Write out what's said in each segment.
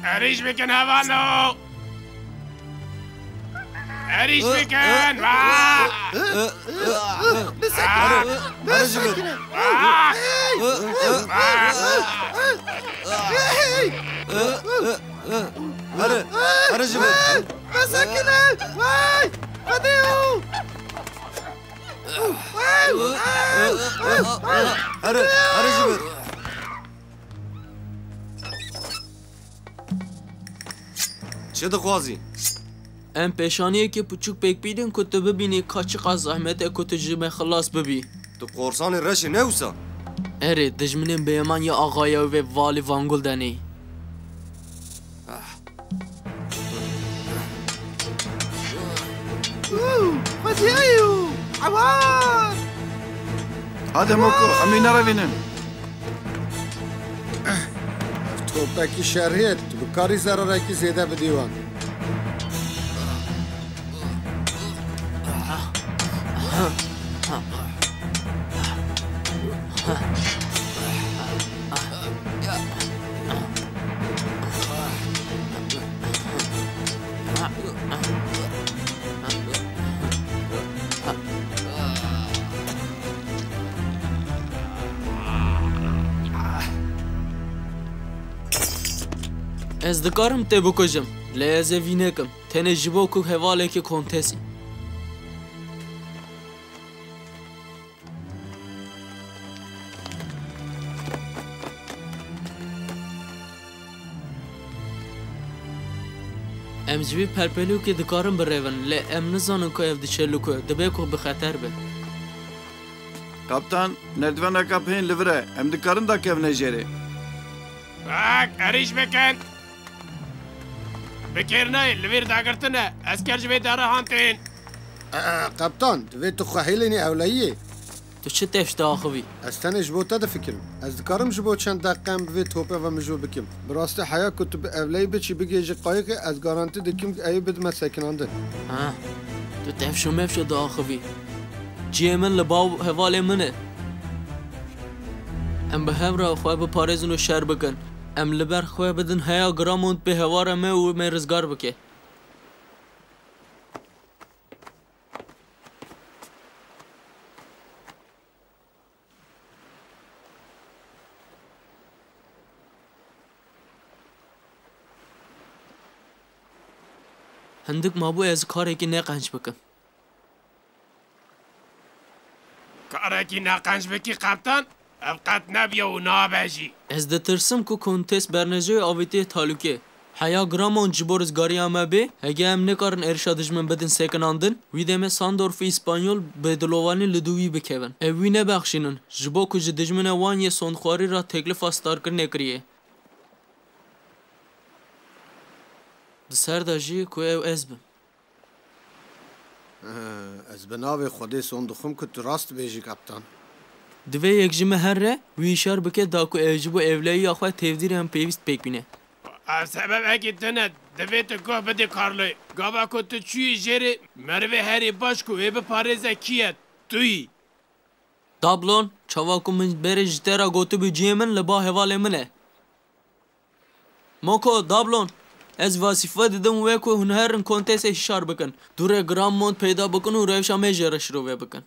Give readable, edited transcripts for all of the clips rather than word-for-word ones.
أريش بكن هفانو أريش بكن چه دخوازی؟ ام پیشانیه که پچوک پیک بیدن که تو ببینی کاچق از زحمت که تو جمع خلاص ببی تو قرصان رش نوسا اره دجمنین بیمان یا آقای و والی وانگل دنی فزيايو عوار هذا موكو امين روينن توبكي شريت بكاري زراركي زيادة بديوان از دکارم تی بکجم لیزه وینکم تنه جبو که حواله که کنتسی ام جوی پرپلو که دکارم برون لی ام نزانن که اف دچلو که دبی که بخطر به قبطان نردوانا کپین لوره ام دکارن دا کف نجره باك أريش بكن بكيرنا اللي داقرتنا أسكر جبي دارا هانتين قبطان دويت خحيلني أولية تو چه تفش داخوی؟ استنى جبوتا ده فكرم از دكارم جبوت چند دقيقة بفيت هوبا ومجو بكم براست حياة كتب أولي بچي بگي جي قايق از گارانتي دكم اي بد ما ساكنانده ها تو تفشو مفشو داخوی جی من لباو حواله منه ام به هم را خواه بپارزن و شر بکن ام لبر خواه بدن هیا گراموند به هوار مه و می رزگار بکه هندک مابو از کاری که نقنج بکن كاركي ناقنج بكي قبطان أبقات نبيا ونابجي از دترسم که کنتس برنجه آویتی تالوکه حیا گرامان جبورز گاری همه به هگه هم نکارن ارشادش من بدن سکناندن ویدم ساندورف اسپانیول به دلوانی لدوی بکون اوی نبخشینن جبو که جدجمن وان یه سندخواری را تکلف استار کر نکریه دسر داجی که او از بم از بناوي خودي صندوقم كنت راست بيجي قبطان دوی یک جمع هر ره وی اشار بکه داکو اجبو اولی یا خواه تفدیر هم پیوست پیک بینه سبب أكيد تنا دفيت كوه بدي كارلي قابا كنت تشوي جيري مروي هاري باشكو إيه بپاريزا كيات توي دابلون چاواکو من بره جترا گوتو بی جیمن لبا حواله منه موکو دابلون از واسیفه دیدم و که هنرن کنتس اشار بکن دوره گرام موند پیدا بکن و روش همه جرش رو بکن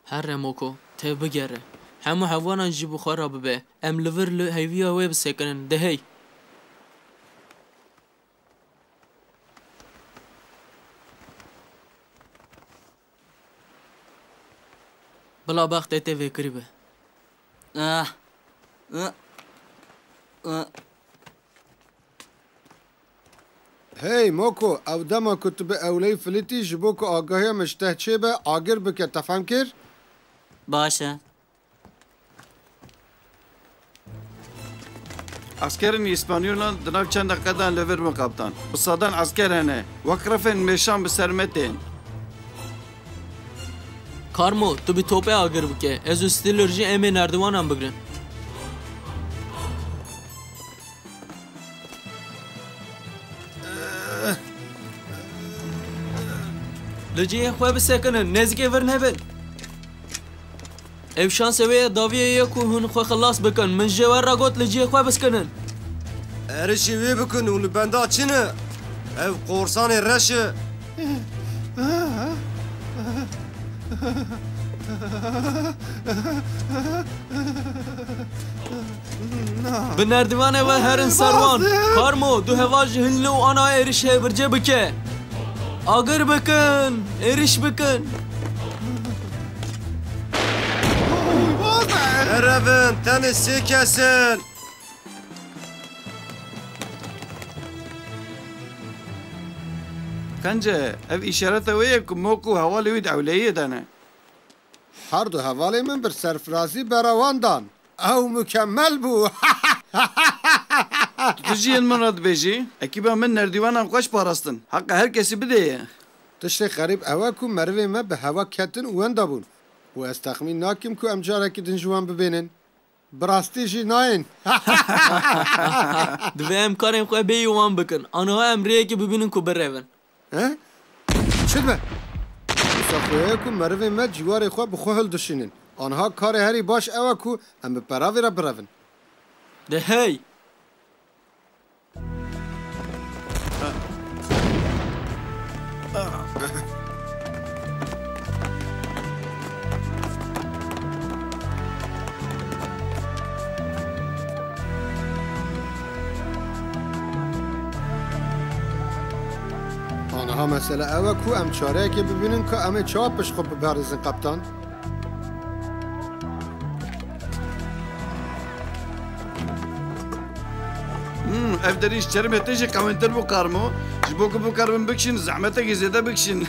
هر موکو ته بگره همه حوانا جیبو خراب به ام لور ل هیویا و بسکنن دهی بلا بخت ته فکری به هی موكو او دما كتب أولي فلتي جبوكو آگاهي مشتهچه به آگر بك تفهم كر باشه عسكرين اسبانيولا دناو چند دقيقة لوير من قبطان بصادان عسكر هنه وقرفن مشان بسرمتين کارمو تو بی توپه آگر بکه از استیلرجی امی نردوان هم بگرن لجی خواه بسکنن نزدیک ور نبن اف شانس وی داویه یکو هن خواه خلاص بکن من جوار را گوت لجی خواه بسکنن ارشی وی بکن و لبندا چنه او قرصان رشه به نردوانه و هرن سروان کارمو دو هواج هلو آنا ایرش برجه بکه آگر بکن ایرش بکن روین تن سی کسن کنجه اف اشارت وی که موکو حوالی وید اولیه دانه هر دو حوالی من بر سرفرازی براوان دان او مکمل بو تجی من راد بیجی اکیبا من نردیوانم خوش پاراستن حق هر کسی بده تشتی غریب اوه کو مروی ما به هوا کتن اوان دابون و از تخمین ناکیم که امجاره که دنجوان ببینن براستی جی ناین دوی امکاریم خواه بیوان بکن آنها امریه که ببینن که برون چه به؟ ساخویه که مروی ما جوار خواه بخواه هل دشینن آنها کار هری باش اوه که ام به پراوی را برون ده هی آنها مسئله اوه که ام چاره که ببینن که ام چاپش خوب ببرزن قبطان اف دریش چرمه تیجی کامنتر بو کارمو جبو که بو کارمون بکشین زحمته که زیده بکشین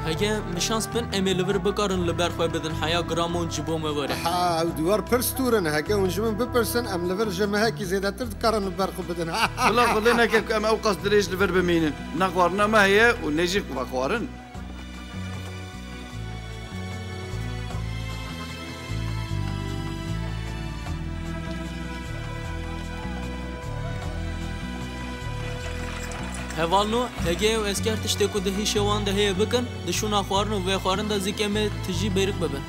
هگه مشانس بن امی لور بکارن لبر خواه بدن حیا گرامون جبو مباره ها دوار پرستورن هکه اونجمن بپرسن ام لور جمعه که زیده تر دکارن برخو بدن بلا خلينا كيف ام اوقاس دريج لفر بمينن نقوارنا ما هي ونجي بقوارن هوالنو هگه و اسکر تشتی که دهی شوان دهی بکن دشون آخوارن و خوارن دا زیکمه تجی بیرک ببن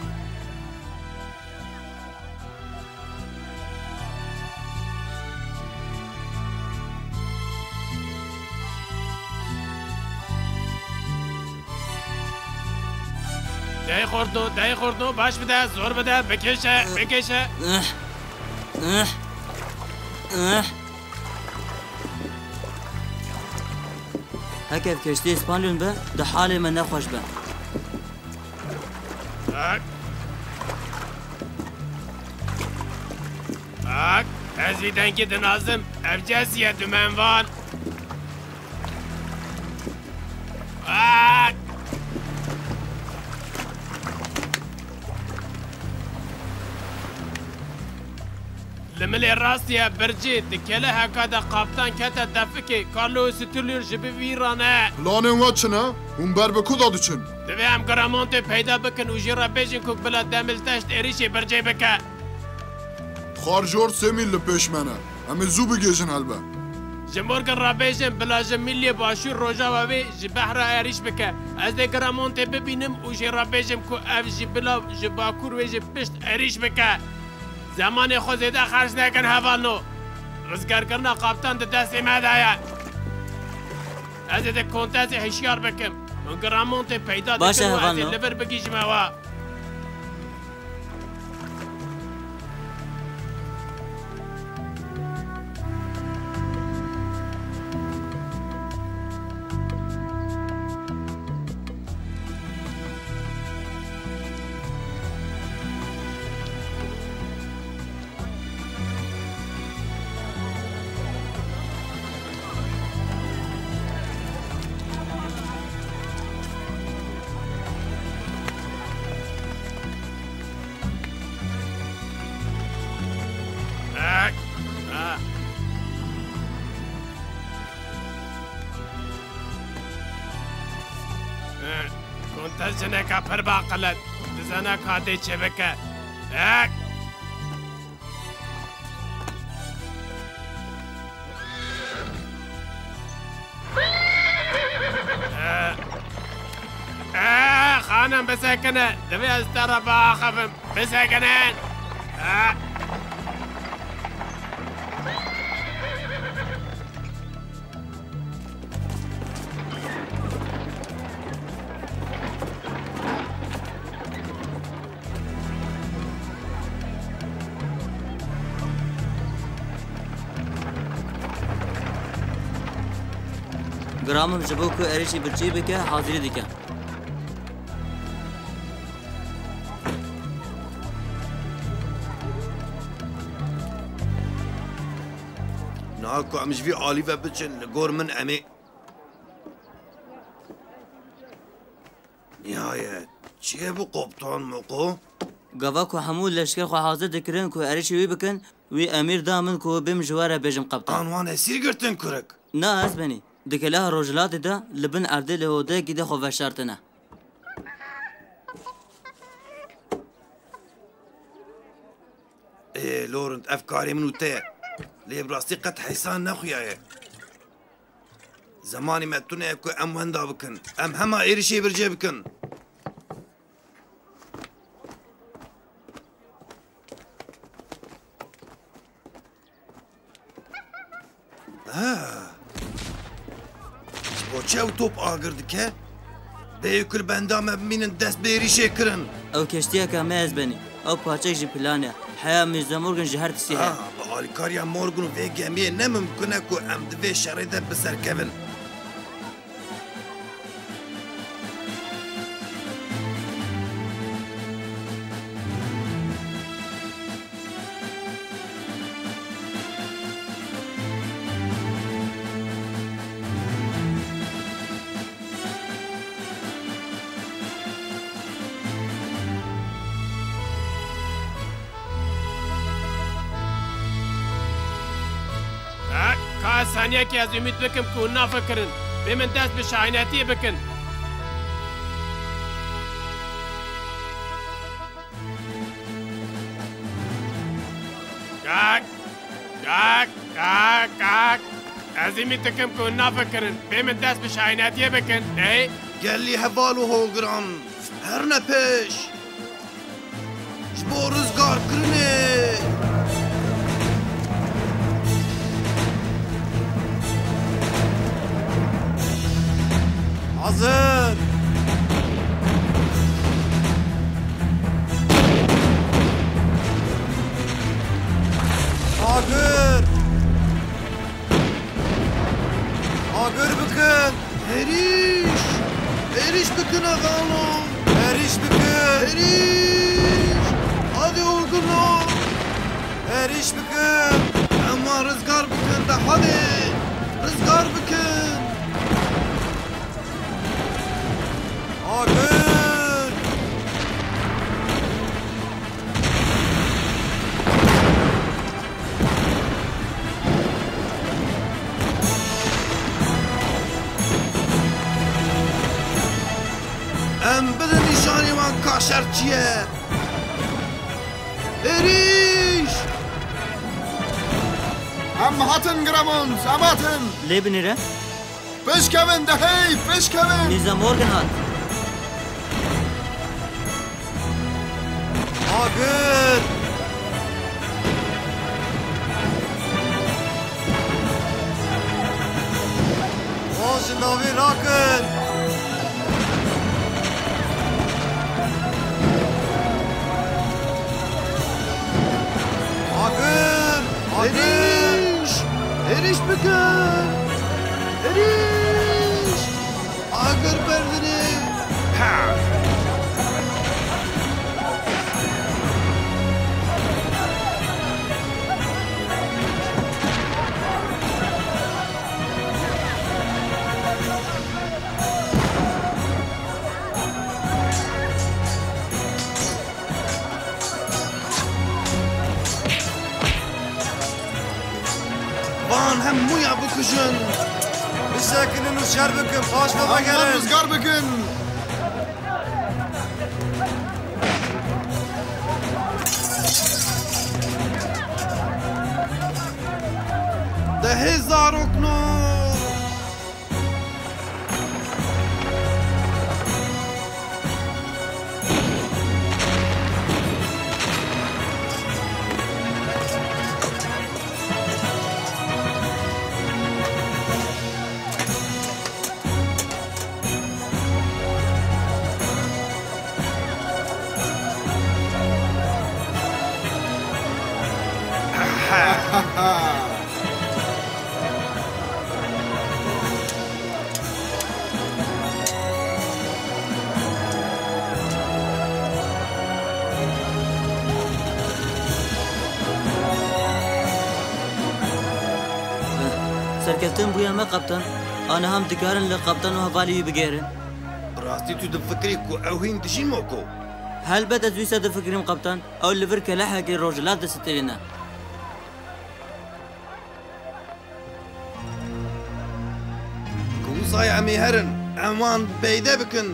دهی خوردو باش بده زور بده بکشه هكذا كشتي اسبانيون به ده حالي من نخوش به از ویدن که دنازم افجاسیه دمنوان لملي راسيا برجي دكله هكذا قابتان كتا دفكي كارلوس تولير جبي ويرانا لانه واتشنا هم بر بكو دادو چن دوی هم گرامونت پیدا بکن و جیرا بیجن کوک بلا دامل تشت اریشی برجی بکن خارجور 3 میل لپیش منه همه زو بگیجن البه جمورگن را بیجن بلا جمیلی باشور روژا و وی جی بحر اریش بکن از دی گرامونت ببینم و جیرا بیجن کو اف جی بلا جی باکور وی جی پشت اریش بکن زمان خود زیده خرج نکن هوانو رزگار کرنا قابطان ده دستی مدایا از دی کنتاز هشیار بکم و گرامونت پیدا دکن و از دی لبر بگیجم هوا كنت جنك فربا قلت دزانا كادي شبكة گرام بسکنه دوی از تر با خفم بسکنن گرامم جبو کو اریشی برچی بکه حاضری دیکه ناكو عم جبي عالي بچن لگور من امي نهاية چیه بو قبطان موقو؟ گوا کو همو لشکر خو حاضر دکرن کو اریشی وی بکن وی امیر دامن کو بم جواره بجم قبطان آنوان اسیر گرتن کرک نه از بنی دکلا روجلات دا لبن ارده لهوده گیده خو وشارتنه ايه لورنت افكاري منو تيه ليه براستي قد حيسان نخويايه زماني ما توني اكو ام هندا بكن ام هما ايرشي برجي بكن بوچه توپ آگردکه بیکل بندام ببینن دست بیری شکرن او کشتیه که ما از بنی او پاچه جی پلانه حیا میرزا مورگن جهر تسیه با آلیکاریا مورگن و گمیه نممکنه که ام دوی شرایط بسر کبن ثانیه که از امید بکم که اونا فکرن به من دست به شاینتی بکن کاک از امید بکم که اونا فکرن به من دست به شاینتی بکن ای گلی حوالو هوگران هر نپیش جبو رزگار کرنه hazır. Agır. Agır bükün. Eriş. Eriş bükün ağalım. Eriş bükün. Eriş. Hadi olgunum. Eriş bükün. Ama rızgar bükün de hadi. Rızgar bükün. Agır. ام بده نشانی من کاشر چیه اریش ام هاتن گرامونز ام هاتن لی بنیره بشکوین دهی بشکوین میرزا مورگن هات Agır. Hoş navi rakın. Agır. Agır. Eriş Eriş bükün Eriş Agır berdini Ha Van hem muya büküşün Sakinin uçar bükün. Başlama Aman gelin. rüzgar bükün De hezar oknu سرکفتن بویا ما قبطان آنها هم دکارن لقبطان و هوالی بگیرن براستی تو دفکری کو او هین دجین موکو هل بد از ویسا دفکریم قبطان او لفر کلاحه که روجلات دستینا کوسای امی هرن امان بیده بکن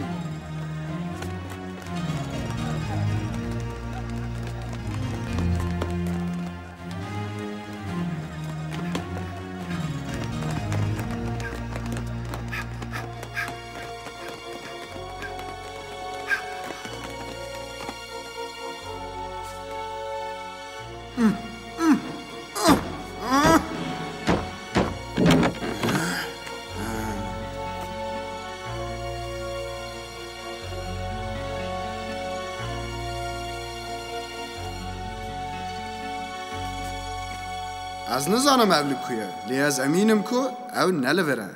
از نزانم اولی کویه لی از امینم کو او نلوره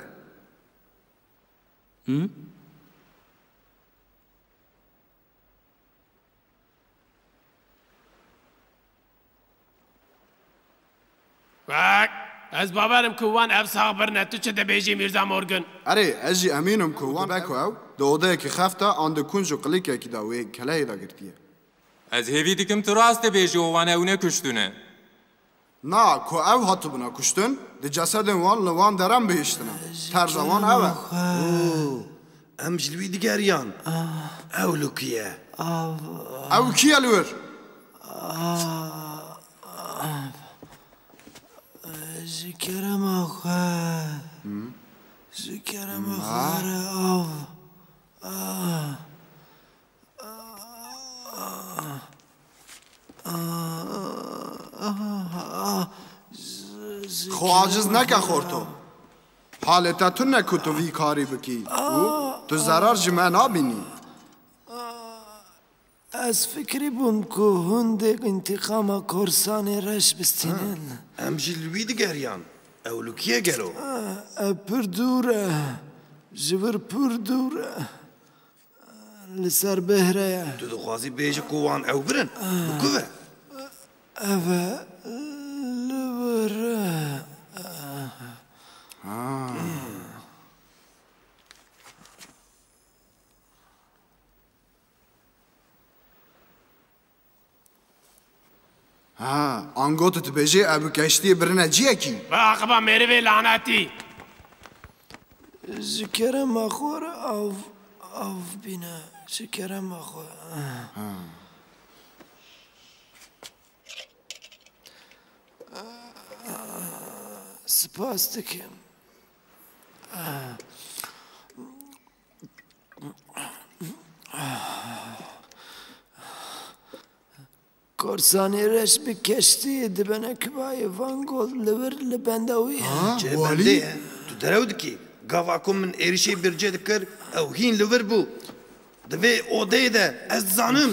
وak ez babarım ku wan ev sağ birne tu çi dibêjî Mirza Morgan اره از جی امینم کو وان بکو او دوده که خفته آن ده کنجو قلیکه که دا وی کلهی دا گرتیه از هیوی دیکم تو راست بیجی و وانه اونه کشتونه نا کو او هاتو بنا کشتن ده جسد وان لوان درم بهشتنه ترز وان اوه ام جلوی دیگریان او لوکیه او کیه لور شکرم آخواه شکرم آخواه خو عاجز نکه خورتو حالتا تو نکو تو وی کاری بکی تو ضرر جمع نابینی از فکری بوم که هندق انتقام کرسان رش بستینن ام جلوی دیگریان او لوکیه گلو پر دوره جبر پر دوره لسر بهره تو دخوازی بیجی کوان او برن بکوه اوه لبره آنگوتو تو بیجی ابو کشتی برنه جیه کی باقبا merive lanetî شکرم آخور آف بینه شکرم آخور سپاس دکم کرسانی رش به کشتی دبنه کبای وانگول لور لبندوی چه بنده تو درود کی گاوا کم من ایریشی برجه دکر او هین لور بو دوی اوده ده از زانم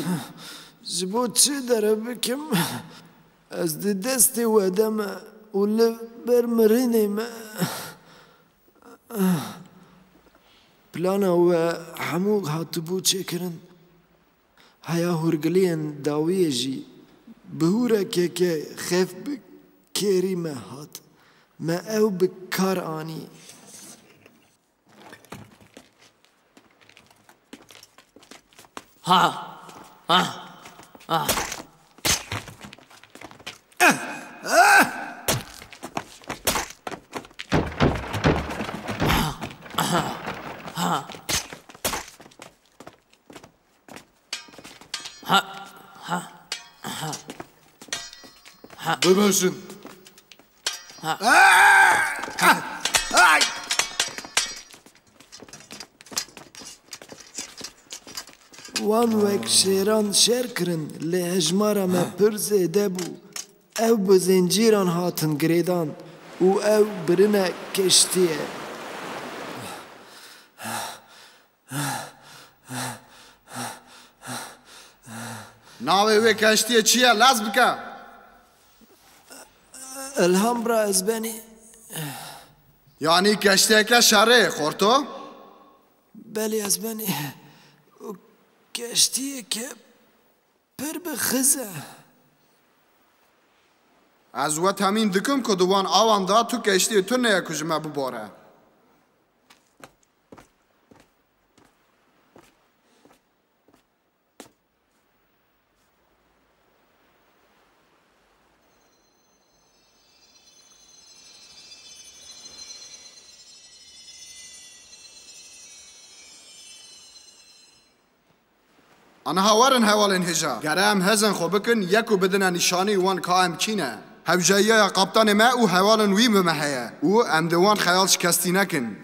جبو چه داره بکم از دی دست ودم و لبر مرینم پلانا و همو هاتو بو چه کرن هیا هرگلین داویه جی بهوره که خف بکری ما هات ما او بکار آنی بباشن وان وک شیران شیر کرن لی هجمارا ما پر زیده بو او به زنجیران هاتن گریدان و او برنه کشتیه ناوی وی کشتیه چیه لاز بکه الهام را از بنی یعنی کشتیه که شره خورتو بلی از بنی کشتیه که پر بخزه از و تامین دکم که دوان آوان دا تو کشتی تو نه کجمه بباره آنها ورن حوالن هجا گرم هزن خو بکن یکو بدن نشانی وان کام چینه هوجایه قبطان ما او حوالن وی ممحیه او ام دوان خیال شکستی نکن